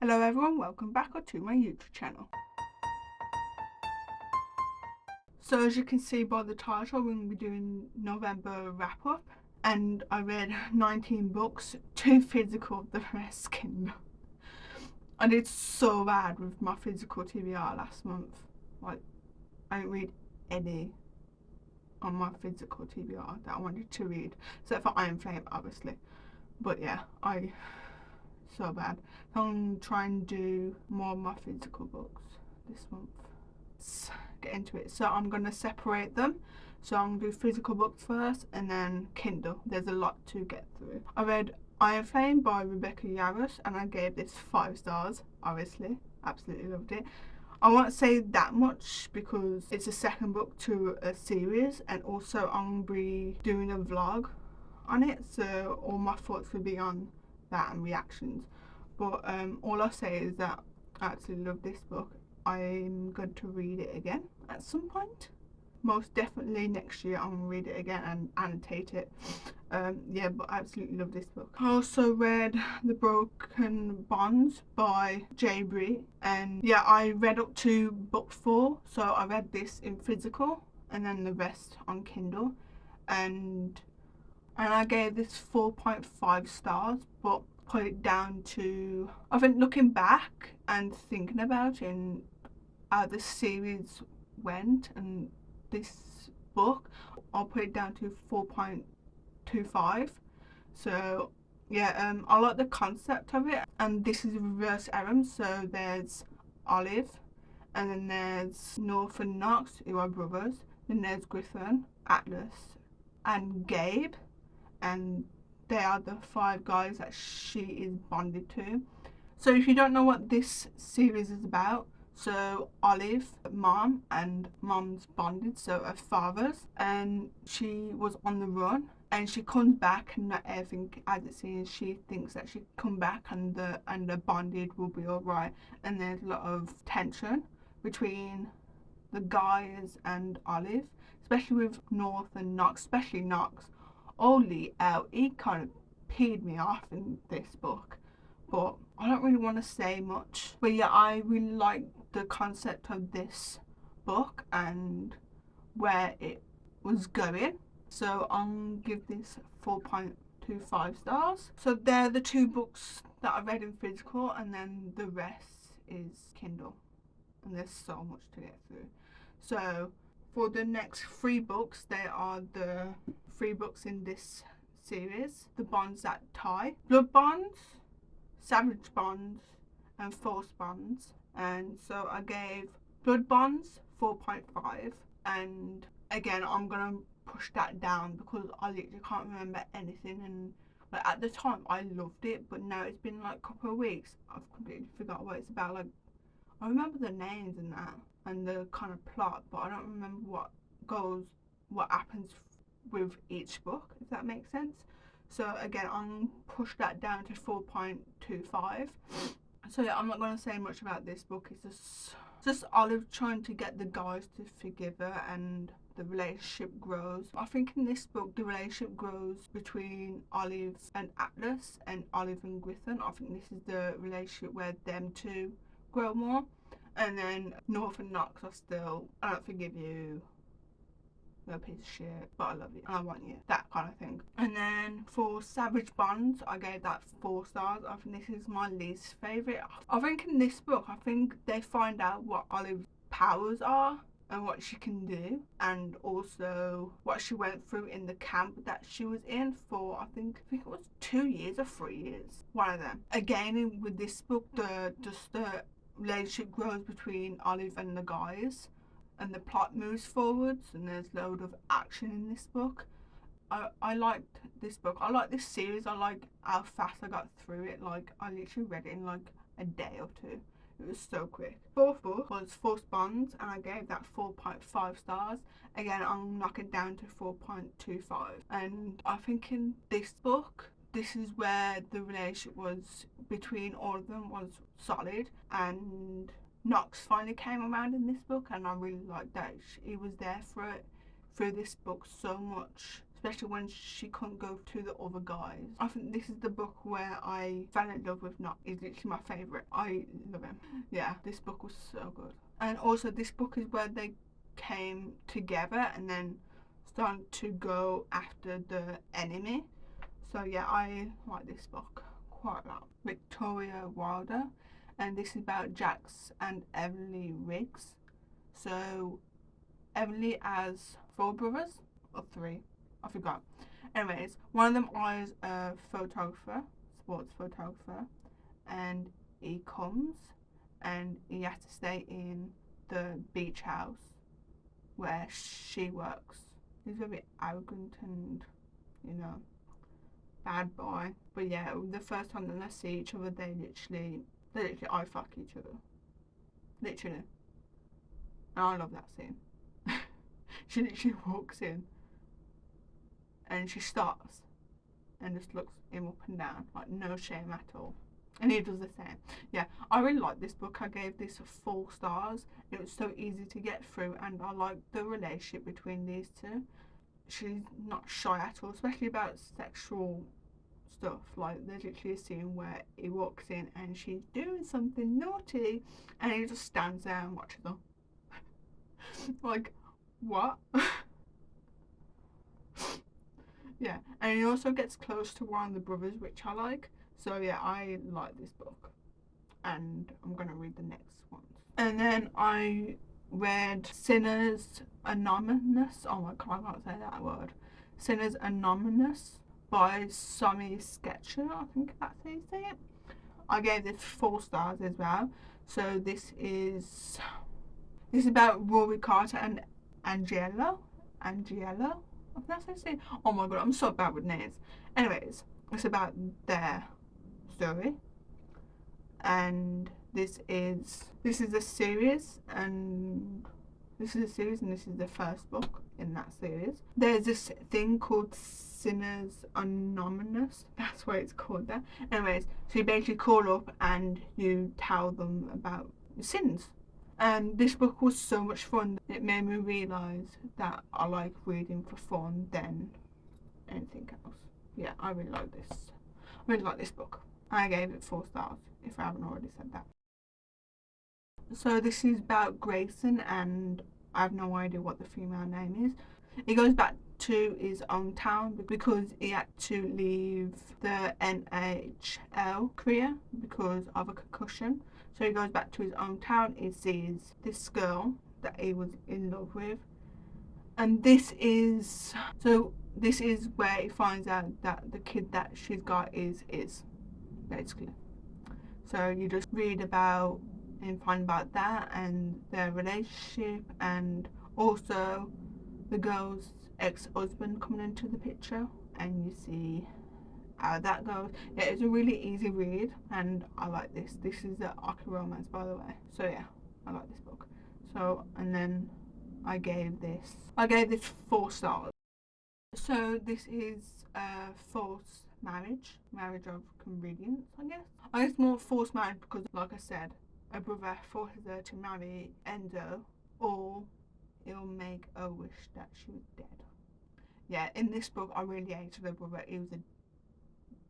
Hello everyone, welcome back to my YouTube channel. So as you can see by the title, we're going to be doing November wrap up, and I read 19 books, 2 physical, the rest Kindle. I did so bad with my physical TBR last month. Like, I didn't read any on my physical TBR that I wanted to read, except for Iron Flame obviously. But yeah, so bad. So I'm trying to do more of my physical books this month. Let's get into it. So I'm going to separate them. So I'm going to do physical books first and then Kindle. There's a lot to get through. I read Iron Flame by Rebecca Yarros and I gave this 5 stars, obviously. Absolutely loved it. I won't say that much because it's a second book to a series, and also I'm going to be doing a vlog on it, so all my thoughts will be on that and reactions. But all I'll say is that I absolutely love this book. I'm going to read it again at some point. Most definitely next year I'm going to read it again and annotate it. Yeah, but I absolutely love this book. I also read The Broken Bonds by J. Bree, and yeah, I read up to book 4, so I read this in physical and then the rest on Kindle, and I gave this 4.5 stars, but put it down to, I think, looking back and thinking about in how the series went and this book, I'll put it down to 4.25. So yeah, I like the concept of it, and this is reverse harem, so there's Olive, and then there's North and Knox, who are brothers, then there's Griffin, Atlas, and Gabe, and they are the 5 guys that she is bonded to. So if you don't know what this series is about, so Olive, mom, and mom's bonded, so her fathers, and she was on the run and she comes back and not everything as it seems. She thinks that she come back and the bonded will be alright, and there's a lot of tension between the guys and Olive, especially with North and Knox, especially Knox. Only out, he kind of peed me off in this book, but I don't really want to say much. But yeah, I really like the concept of this book and where it was going, so I'll give this 4.25 stars. So they're the 2 books that I read in physical, and then the rest is Kindle, and there's so much to get through. So for the next 3 books, they are the 3 books in this series: The Bonds That Tie, Blood Bonds, Savage Bonds, and False Bonds. And so I gave Blood Bonds 4.5, and again I'm gonna push that down because I literally can't remember anything, and like at the time I loved it, but now it's been like a couple of weeks, I've completely forgot what it's about. Like, I remember the names and that and the kind of plot, but I don't remember what happens with each book, if that makes sense. So again, I'm push that down to 4.25. So yeah, I'm not going to say much about this book. It's just Olive trying to get the guys to forgive her, and the relationship grows. I think in this book the relationship grows between Olive and Atlas and Olive and Griffin. I think this is the relationship where them 2 grow more. And then North and Knox are still, I don't forgive you, you're a piece of shit, but I love you and I want you, that kind of thing. And then for Savage Bonds, I gave that 4 stars. I think this is my least favourite. I think in this book, I think they find out what Olive's powers are and what she can do, and also what she went through in the camp that she was in for, I think it was 2 years or 3 years, one of them. Again, with this book, the relationship grows between Olive and the guys, and the plot moves forwards, and there's a load of action in this book. I liked this book. I like this series. I like how fast I got through it. Like, I literally read it in like a day or 2. It was so quick. 4th book was False Bonds, and I gave that 4.5 stars. Again, I'll knock it down to 4.25. And I think in this book, this is where the relationship was between all of them was solid, and Knox finally came around in this book, and I really liked that he was there for it through this book so much, especially when she couldn't go to the other guys. I think this is the book where I fell in love with Not. He's literally my favourite. I love him. Yeah, this book was so good. And also this book is where they came together and then started to go after the enemy. So yeah, I like this book quite a lot. Victoria Wilder, and this is about Jax and Emily Riggs. So Emily has 4 brothers, or 3, I forgot. Anyways, one of them is a photographer, sports photographer, and he comes and he has to stay in the beach house where she works. He's very arrogant and, you know, bad boy. But yeah, the first time that they see each other, they literally eye fuck each other. Literally. And I love that scene. She literally walks in and she stops and just looks him up and down, like no shame at all. And he does the same. Yeah, I really like this book. I gave this 4 stars. It was so easy to get through, and I like the relationship between these two. She's not shy at all, especially about sexual stuff. Like, there's literally a scene where he walks in and she's doing something naughty and he just stands there and watches her. Like, what? Yeah, and he also gets close to one of the brothers, which I like. So yeah, I like this book, and I'm gonna read the next one. And then I read Sinners Anonymous. Oh my god, I can't say that word. Sinners Anonymous by Sammy Sketcher. I think that's how you say it. I gave this 4 stars as well. So this is about Rory Carter and Angela. I think that's how you say it. Oh my god, I'm so bad with names. Anyways, it's about their story, and this is a series, and this is the first book in that series. There's this thing called Sinners Anonymous. That's why it's called that. Anyways, so you basically call up and you tell them about your sins. And this book was so much fun. It made me realise that I like reading for fun than anything else. Yeah, I really like this. I really like this book. I gave it 4 stars, if I haven't already said that. So this is about Grayson, and I have no idea what the female name is. He goes back to his own town because he had to leave the NHL career because of a concussion. So he goes back to his own town. He sees this girl that he was in love with, and this is where he finds out that the kid that she's got is basically. So you just read about and find about that and their relationship, and also the girl's ex-husband coming into the picture, and you see how that goes. Yeah, it's a really easy read, and I like this. This is the Aki romance, by the way. So yeah, I like this book. So, and then I gave this 4 stars. So this is forced marriage of convenience, I guess. I guess more forced marriage because, like I said, a brother forces her to marry Enzo, or he'll make her wish that she was dead. Yeah, in this book, I really hated the brother. He was a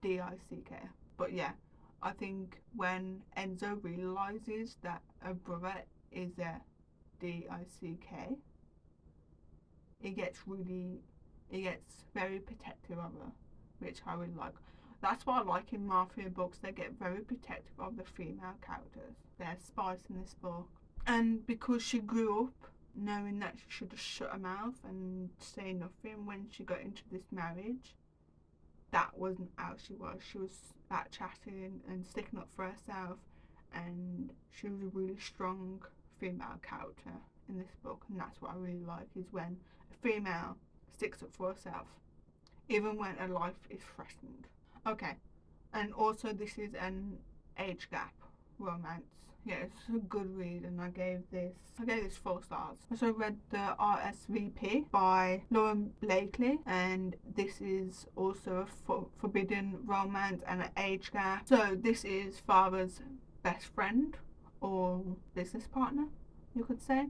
D-I-C-K. But yeah, I think when Enzo realises that a brother is a D-I-C-K, he gets very protective of her, which I really like. That's what I like in mafia books. They get very protective of the female characters. There's spice in this book. And because she grew up knowing that she should have shut her mouth and say nothing when she got into this marriage, that wasn't how she was. She was chatting and sticking up for herself, and she was a really strong female character in this book, and that's what I really like, is when a female sticks up for herself, even when her life is threatened. Okay, and also this is an age gap romance. Yeah, it's a good read, and I gave this 4 stars. I also read the RSVP by Lauren Blakely, and this is also a forbidden romance and an age gap. So this is father's best friend or business partner, you could say,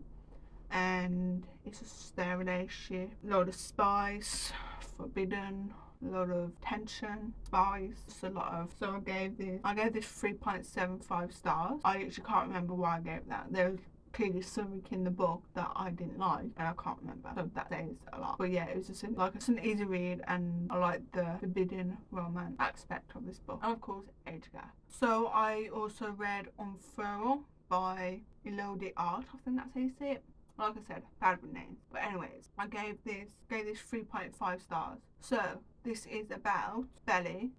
and it's just their relationship. A lot of spice, forbidden, a lot of tension, spice, just a lot of. So I gave this 3.75 stars. I actually can't remember why I gave that. There was clearly something in the book that I didn't like, and I can't remember, so that says a lot. But yeah, it was just it's an easy read, and I like the forbidden romance aspect of this book, and of course age gap. So I also read Unfurl by Elodie Art, I think that's how you say it. Like I said, bad with names. But anyways, I gave this 3.5 stars. So this is about Belly.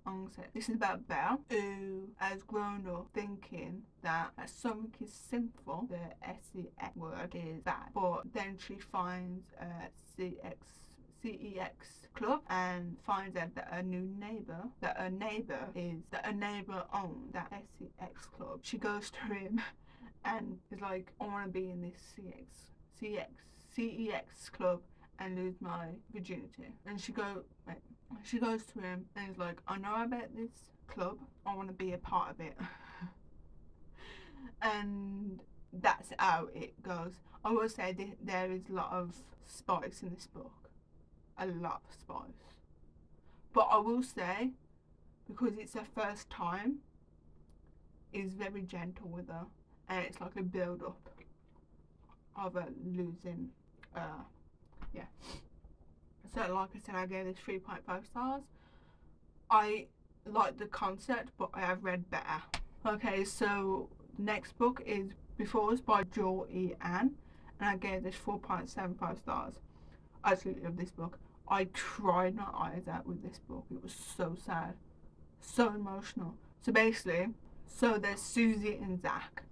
This is about Belle, who has grown up thinking that something is sinful. The SEX word is bad, but then she finds a CEX club and finds out that a neighbor owns that SEX club. She goes to him and is like, I want to be in this CEX club and lose my virginity. And she goes to him and is like, I know about this club, I want to be a part of it. And that's how it goes. I will say there is a lot of spice in this book. A lot of spice. But I will say, because it's her first time, is very gentle with her. And it's like a build up of her losing. Yeah. So like I said, I gave this 3.5 stars. I like the concept, but I have read better. Okay, so the next book is Before Us by Jo E. Ann, and I gave this 4.75 stars. I absolutely love this book. I cried my eyes out with this book. It was so sad, so emotional. So basically, there's Susie and Zach.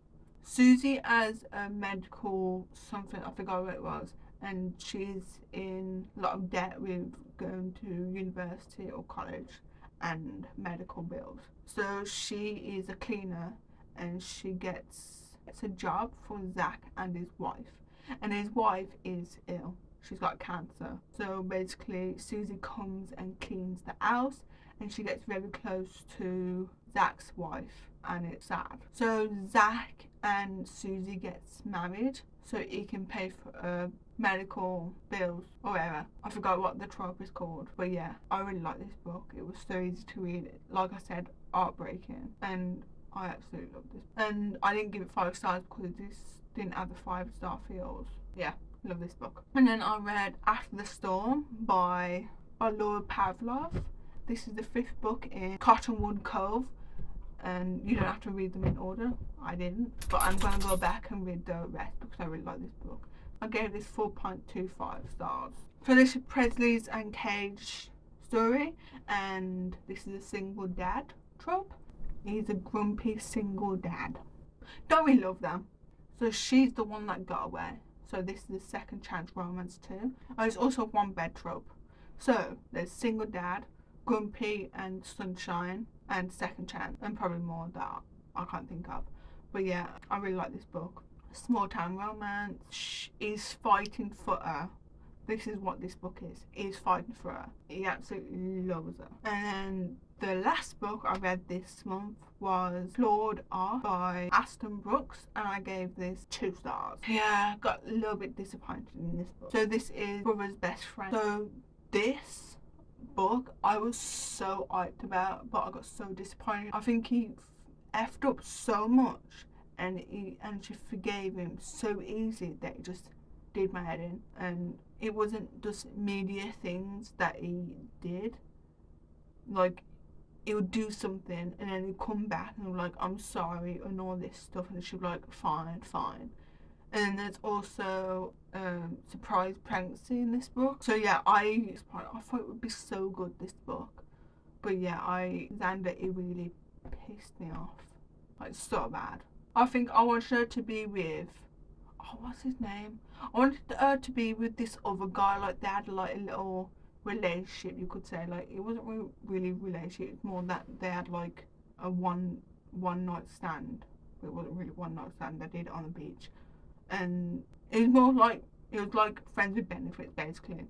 Susie has a medical something, I forgot what it was, and she's in a lot of debt with going to university or college and medical bills. So she is a cleaner, and she gets a job for Zach and his wife. And his wife is ill. She's got cancer. So basically, Susie comes and cleans the house, and she gets very close to Zach's wife, and it's sad. So Zach and Susie gets married so he can pay for medical bills or whatever. I forgot what the trope is called, but yeah, I really like this book. It was so easy to read. Like I said, heartbreaking, and I absolutely love this. And I didn't give it 5 stars because this didn't have the 5-star feels. Yeah, love this book. And then I read After the Storm by Laura Pavlov. This is the 5th book in Cottonwood Cove, and you don't have to read them in order. I didn't, but I'm going to go back and read the rest because I really like this book. I gave this 4.25 stars. Felicia Presley's and Cage story, and this is a single dad trope. He's a grumpy single dad. Don't we love them? So she's the one that got away. So this is the second chance romance too. And there's also one bed trope. So there's single dad, grumpy and sunshine, and second chance, and probably more that I can't think of. But yeah, I really like this book. Small town romance. He's fighting for her. This is what this book is. He's fighting for her. He absolutely loves her. And the last book I read this month was Flawed Art by Aston Brooks, and I gave this 2 stars. Yeah, got a little bit disappointed in this book. So this is Brother's Best Friend. So this book I was so hyped about, but I got so disappointed. I think he effed up so much, and she forgave him so easy that it just did my head in. And it wasn't just media things that he did. Like, he would do something and then he'd come back and be like, I'm sorry, and all this stuff, and she'd be like, fine. And then there's also surprise pregnancy in this book. So yeah, I thought it would be so good, this book. But yeah, Xander, it really pissed me off. Like, so bad. I think I wanted her to be with, what's his name? I wanted her to be with this other guy. Like, they had like a little relationship, you could say. Like, it wasn't really relationship, it's more that they had like a one night stand. It wasn't really one night stand, they did it on the beach, and it was more like, it was like friends with benefits basically,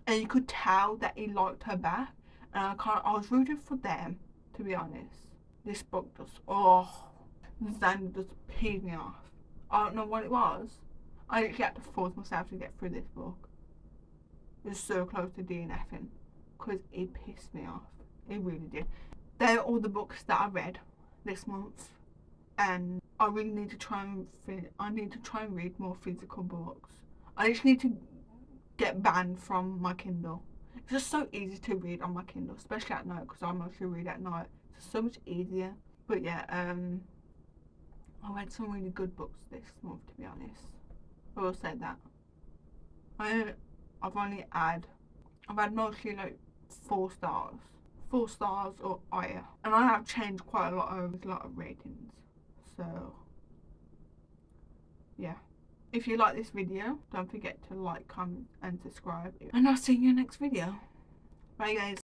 and you could tell that he liked her back, and I was rooting for them, to be honest. This book just, Xander just peed me off. I don't know what it was. I literally had to force myself to get through this book. It was so close to DNFing because it pissed me off. It really did. They're all the books that I read this month, and I really need to try and read more physical books. I just need to get banned from my Kindle. It's just so easy to read on my Kindle, especially at night because I mostly read at night. It's so much easier. But yeah, I read some really good books this month, to be honest. I will say that. I've had mostly like 4 stars. 4 stars or higher. And I have changed quite a lot of ratings. So yeah. If you like this video, don't forget to like, comment and subscribe. And I'll see you in the next video. Bye guys.